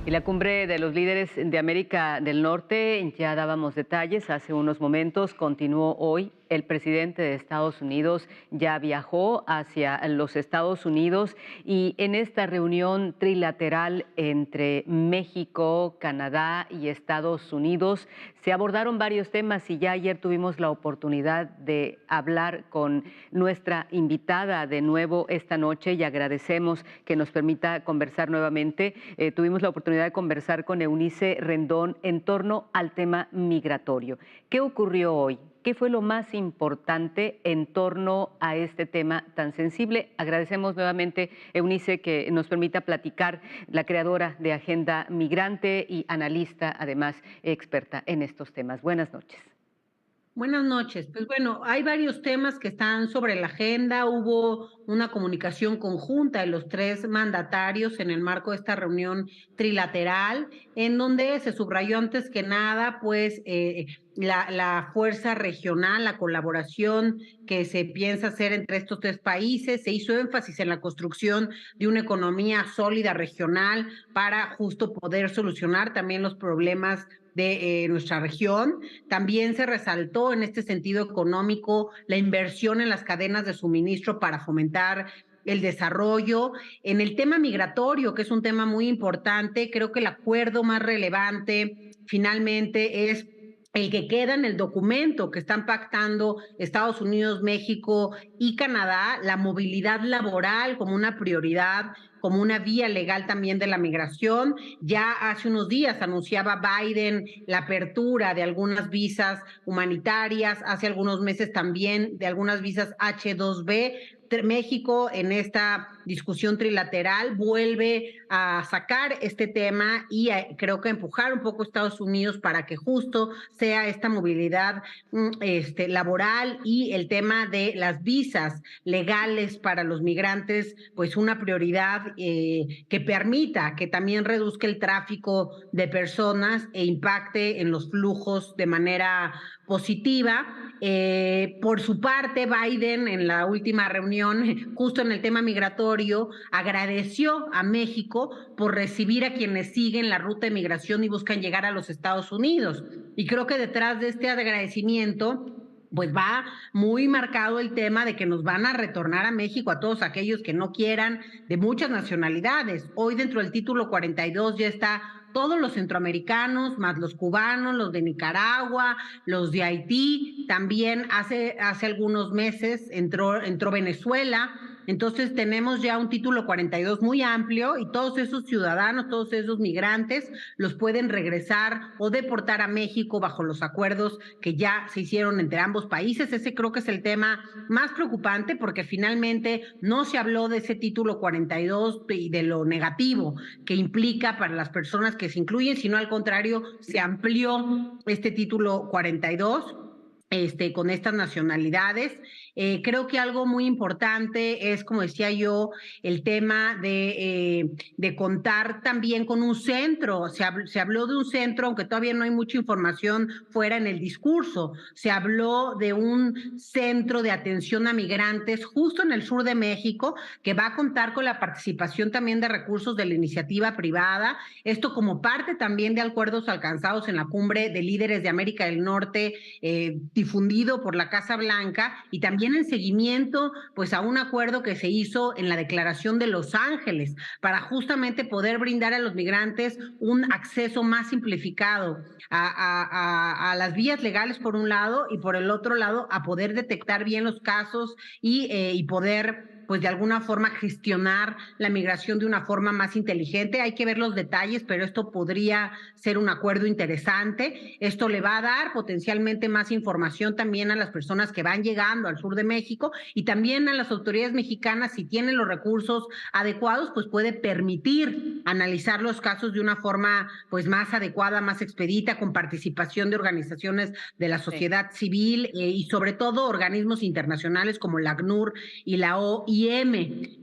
Y la cumbre de los líderes de América del Norte, ya dábamos detalles hace unos momentos, continuó hoy. El presidente de Estados Unidos ya viajó hacia los Estados Unidos y en esta reunión trilateral entre México, Canadá y Estados Unidos se abordaron varios temas y ya ayer tuvimos la oportunidad de hablar con nuestra invitada de nuevo esta noche y agradecemos que nos permita conversar nuevamente. Tuvimos la oportunidad de conversar con Eunice Rendón en torno al tema migratorio. ¿Qué ocurrió hoy? ¿Qué fue lo más importante en torno a este tema tan sensible? Agradecemos nuevamente, Eunice, que nos permita platicar, la creadora de Agenda Migrante y analista, además experta en estos temas. Buenas noches. Buenas noches. Pues bueno, hay varios temas que están sobre la agenda. Hubo una comunicación conjunta de los tres mandatarios en el marco de esta reunión trilateral, en donde se subrayó antes que nada, pues, la fuerza regional, la colaboración que se piensa hacer entre estos tres países. Se hizo énfasis en la construcción de una economía sólida regional para justo poder solucionar también los problemas de nuestra región. También se resaltó en este sentido económico la inversión en las cadenas de suministro para fomentar el desarrollo. En el tema migratorio, que es un tema muy importante, creo que el acuerdo más relevante finalmente es el que queda en el documento que están pactando Estados Unidos, México y Canadá, la movilidad laboral como una prioridad, como una vía legal también de la migración. Ya hace unos días anunciaba Biden la apertura de algunas visas humanitarias, hace algunos meses también de algunas visas H2B. México en esta discusión trilateral vuelve a sacar este tema y creo que empujar un poco a Estados Unidos para que justo sea esta movilidad laboral y el tema de las visas legales para los migrantes, pues una prioridad que permita que también reduzca el tráfico de personas e impacte en los flujos de manera positiva. Por su parte, Biden en la última reunión, justo en el tema migratorio, agradeció a México por recibir a quienes siguen la ruta de migración y buscan llegar a los Estados Unidos. Y creo que detrás de este agradecimiento pues va muy marcado el tema de que nos van a retornar a México a todos aquellos que no quieran, de muchas nacionalidades. Hoy dentro del título 42 ya está todos los centroamericanos, más los cubanos, los de Nicaragua, los de Haití. También hace algunos meses entró Venezuela. Entonces tenemos ya un título 42 muy amplio y todos esos ciudadanos, todos esos migrantes los pueden regresar o deportar a México bajo los acuerdos que ya se hicieron entre ambos países. Ese creo que es el tema más preocupante porque finalmente no se habló de ese título 42 y de lo negativo que implica para las personas que se incluyen, sino al contrario, se amplió este título 42 con estas nacionalidades. Creo que algo muy importante es, como decía yo, el tema de contar también con un centro. Se habló de un centro, aunque todavía no hay mucha información fuera en el discurso. Se habló de un centro de atención a migrantes justo en el sur de México, que va a contar con la participación también de recursos de la iniciativa privada. Esto como parte también de acuerdos alcanzados en la cumbre de líderes de América del Norte, difundido por la Casa Blanca, y también en seguimiento pues a un acuerdo que se hizo en la Declaración de Los Ángeles para justamente poder brindar a los migrantes un acceso más simplificado a las vías legales por un lado y por el otro lado a poder detectar bien los casos y poder pues de alguna forma gestionar la migración de una forma más inteligente. Hay que ver los detalles, pero esto podría ser un acuerdo interesante. Esto le va a dar potencialmente más información también a las personas que van llegando al sur de México y también a las autoridades mexicanas, si tienen los recursos adecuados, pues puede permitir analizar los casos de una forma pues más adecuada, más expedita, con participación de organizaciones de la sociedad civil y sobre todo organismos internacionales como la ACNUR y la OIM.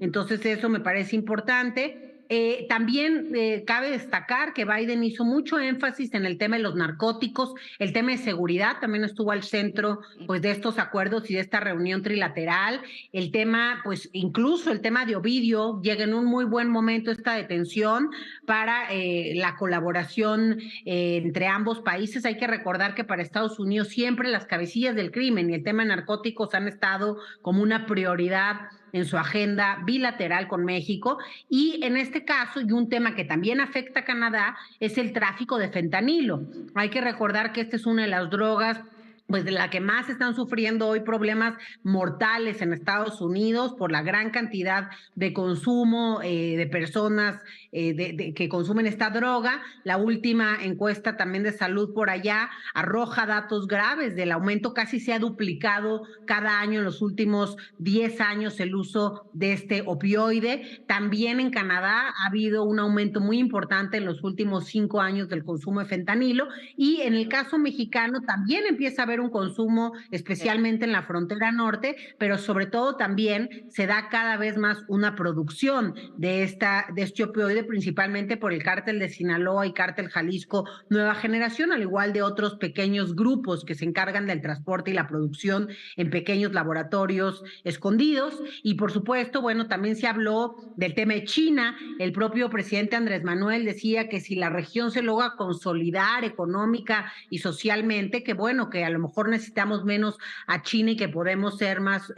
Entonces eso me parece importante. También cabe destacar que Biden hizo mucho énfasis en el tema de los narcóticos, el tema de seguridad también estuvo al centro pues de estos acuerdos y de esta reunión trilateral, el tema pues incluso el tema de Ovidio llega en un muy buen momento esta detención para la colaboración entre ambos países. Hay que recordar que para Estados Unidos siempre las cabecillas del crimen y el tema de narcóticos han estado como una prioridad en su agenda bilateral con México, y en este caso, y un tema que también afecta a Canadá, es el tráfico de fentanilo. Hay que recordar que esta es una de las drogas pues de la que más están sufriendo hoy problemas mortales en Estados Unidos por la gran cantidad de consumo de personas que consumen esta droga. La última encuesta también de salud por allá arroja datos graves del aumento, casi se ha duplicado cada año en los últimos 10 años el uso de este opioide. También en Canadá ha habido un aumento muy importante en los últimos 5 años del consumo de fentanilo, y en el caso mexicano también empieza a haber un consumo, especialmente en la frontera norte, pero sobre todo también se da cada vez más una producción de este opioide, principalmente por el cártel de Sinaloa y cártel Jalisco Nueva Generación, al igual de otros pequeños grupos que se encargan del transporte y la producción en pequeños laboratorios escondidos. Y por supuesto, bueno, también se habló del tema de China. El propio presidente Andrés Manuel decía que si la región se logra consolidar económica y socialmente, que bueno, que a lo mejor necesitamos menos a China y que podemos ser más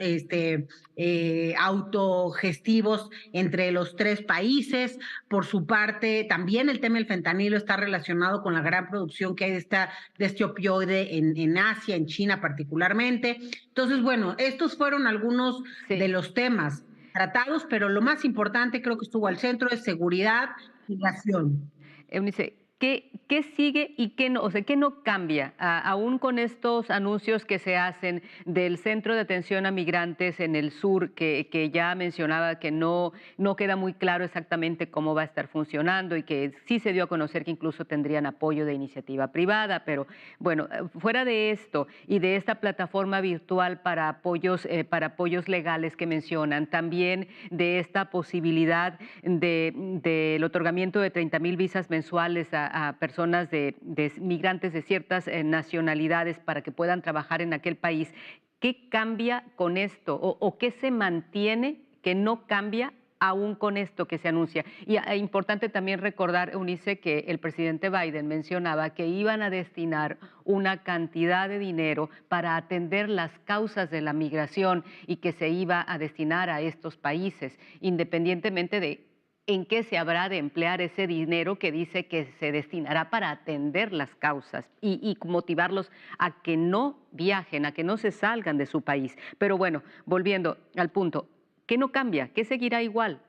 autogestivos entre los tres países. Por su parte, también el tema del fentanilo está relacionado con la gran producción que hay de este opioide en Asia, en China particularmente. Entonces, bueno, estos fueron algunos de los temas tratados, pero lo más importante creo que estuvo al centro es seguridad y migración. Eunice, ¿qué sigue y qué no? O sea, ¿qué no cambia? Aún con estos anuncios que se hacen del centro de atención a migrantes en el sur, que ya mencionaba que no queda muy claro exactamente cómo va a estar funcionando y que sí se dio a conocer que incluso tendrían apoyo de iniciativa privada, pero bueno, fuera de esto y de esta plataforma virtual para apoyos legales que mencionan, también de esta posibilidad del otorgamiento de 30,000 visas mensuales a personas de migrantes de ciertas nacionalidades para que puedan trabajar en aquel país. ¿Qué cambia con esto o qué se mantiene que no cambia aún con esto que se anuncia? Y es importante también recordar, Eunice, que el presidente Biden mencionaba que iban a destinar una cantidad de dinero para atender las causas de la migración y que se iba a destinar a estos países, independientemente de en qué se habrá de emplear ese dinero que dice que se destinará para atender las causas y motivarlos a que no viajen, a que no se salgan de su país. Pero bueno, volviendo al punto, ¿qué no cambia? ¿Qué seguirá igual?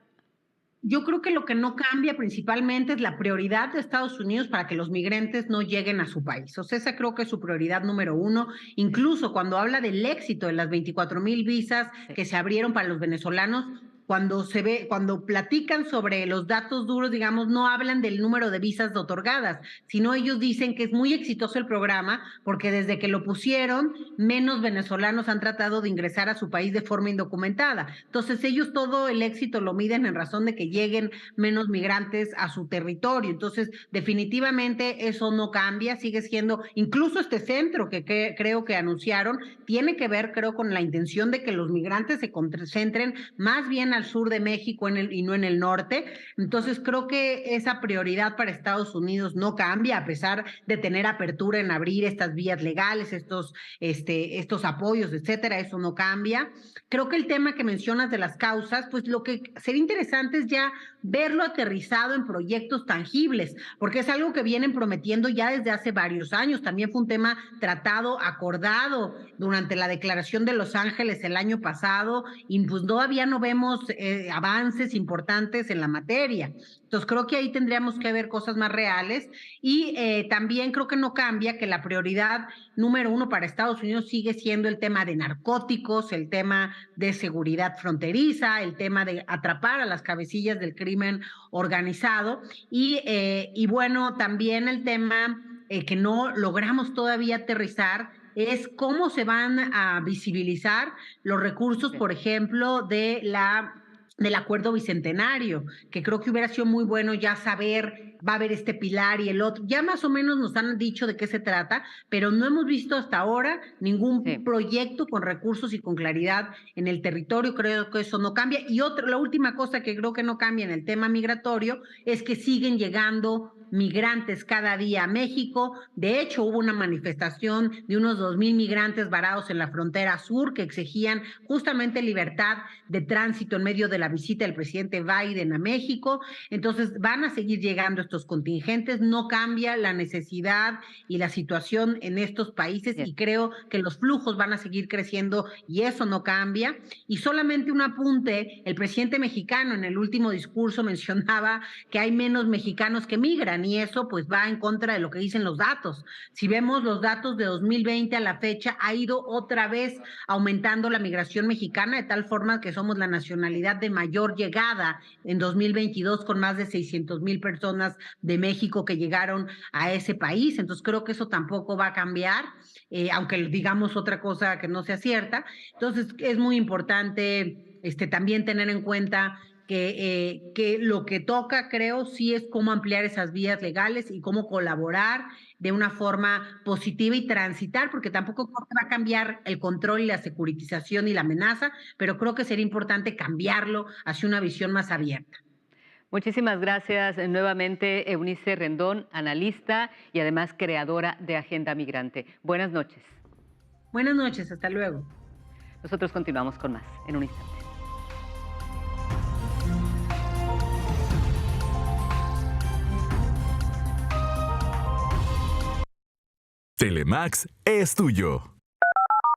Yo creo que lo que no cambia principalmente es la prioridad de Estados Unidos para que los migrantes no lleguen a su país. O sea, esa creo que es su prioridad número uno. Incluso cuando habla del éxito de las 24,000 visas Sí. que se abrieron para los venezolanos, cuando platican sobre los datos duros, digamos, no hablan del número de visas otorgadas, sino ellos dicen que es muy exitoso el programa porque desde que lo pusieron, menos venezolanos han tratado de ingresar a su país de forma indocumentada. Entonces, ellos todo el éxito lo miden en razón de que lleguen menos migrantes a su territorio. Entonces, definitivamente eso no cambia, sigue siendo, incluso este centro que creo que anunciaron, tiene que ver, creo, con la intención de que los migrantes se concentren más bien al sur de México y no en el norte. Entonces, creo que esa prioridad para Estados Unidos no cambia, a pesar de tener apertura en abrir estas vías legales, estos apoyos, etcétera, eso no cambia. Creo que el tema que mencionas de las causas, pues lo que sería interesante es ya verlo aterrizado en proyectos tangibles, porque es algo que vienen prometiendo ya desde hace varios años. También fue un tema tratado, acordado durante la declaración de Los Ángeles el año pasado, y pues todavía no vemos avances importantes en la materia. Entonces creo que ahí tendríamos que ver cosas más reales, y también creo que no cambia que la prioridad número uno para Estados Unidos sigue siendo el tema de narcóticos, el tema de seguridad fronteriza, el tema de atrapar a las cabecillas del crimen organizado, y bueno, también el tema que no logramos todavía aterrizar es cómo se van a visibilizar los recursos, por ejemplo, de la del acuerdo bicentenario, que creo que hubiera sido muy bueno ya saber, va a haber este pilar y el otro. Ya más o menos nos han dicho de qué se trata, pero no hemos visto hasta ahora ningún Sí. proyecto con recursos y con claridad en el territorio. Creo que eso no cambia. Y la última cosa que creo que no cambia en el tema migratorio es que siguen llegando migrantes cada día a México. De hecho, hubo una manifestación de unos 2,000 migrantes varados en la frontera sur que exigían justamente libertad de tránsito en medio de la visita del presidente Biden a México. Entonces van a seguir llegando estos contingentes, no cambia la necesidad y la situación en estos países Bien. y creo que los flujos van a seguir creciendo y eso no cambia. Y solamente un apunte, el presidente mexicano en el último discurso mencionaba que hay menos mexicanos que migran y eso pues va en contra de lo que dicen los datos. Si vemos los datos de 2020 a la fecha, ha ido otra vez aumentando la migración mexicana de tal forma que somos la nacionalidad de mayor llegada en 2022 con más de 600,000 personas de México que llegaron a ese país. Entonces creo que eso tampoco va a cambiar, aunque digamos otra cosa que no sea cierta. Entonces es muy importante también tener en cuenta que lo que toca, creo, sí es cómo ampliar esas vías legales y cómo colaborar de una forma positiva y transitar, porque tampoco creo que va a cambiar el control y la securitización y la amenaza, pero creo que sería importante cambiarlo hacia una visión más abierta. Muchísimas gracias nuevamente, Eunice Rendón, analista y además creadora de Agenda Migrante. Buenas noches. Buenas noches, hasta luego. Nosotros continuamos con más en un instante. Telemax es tuyo.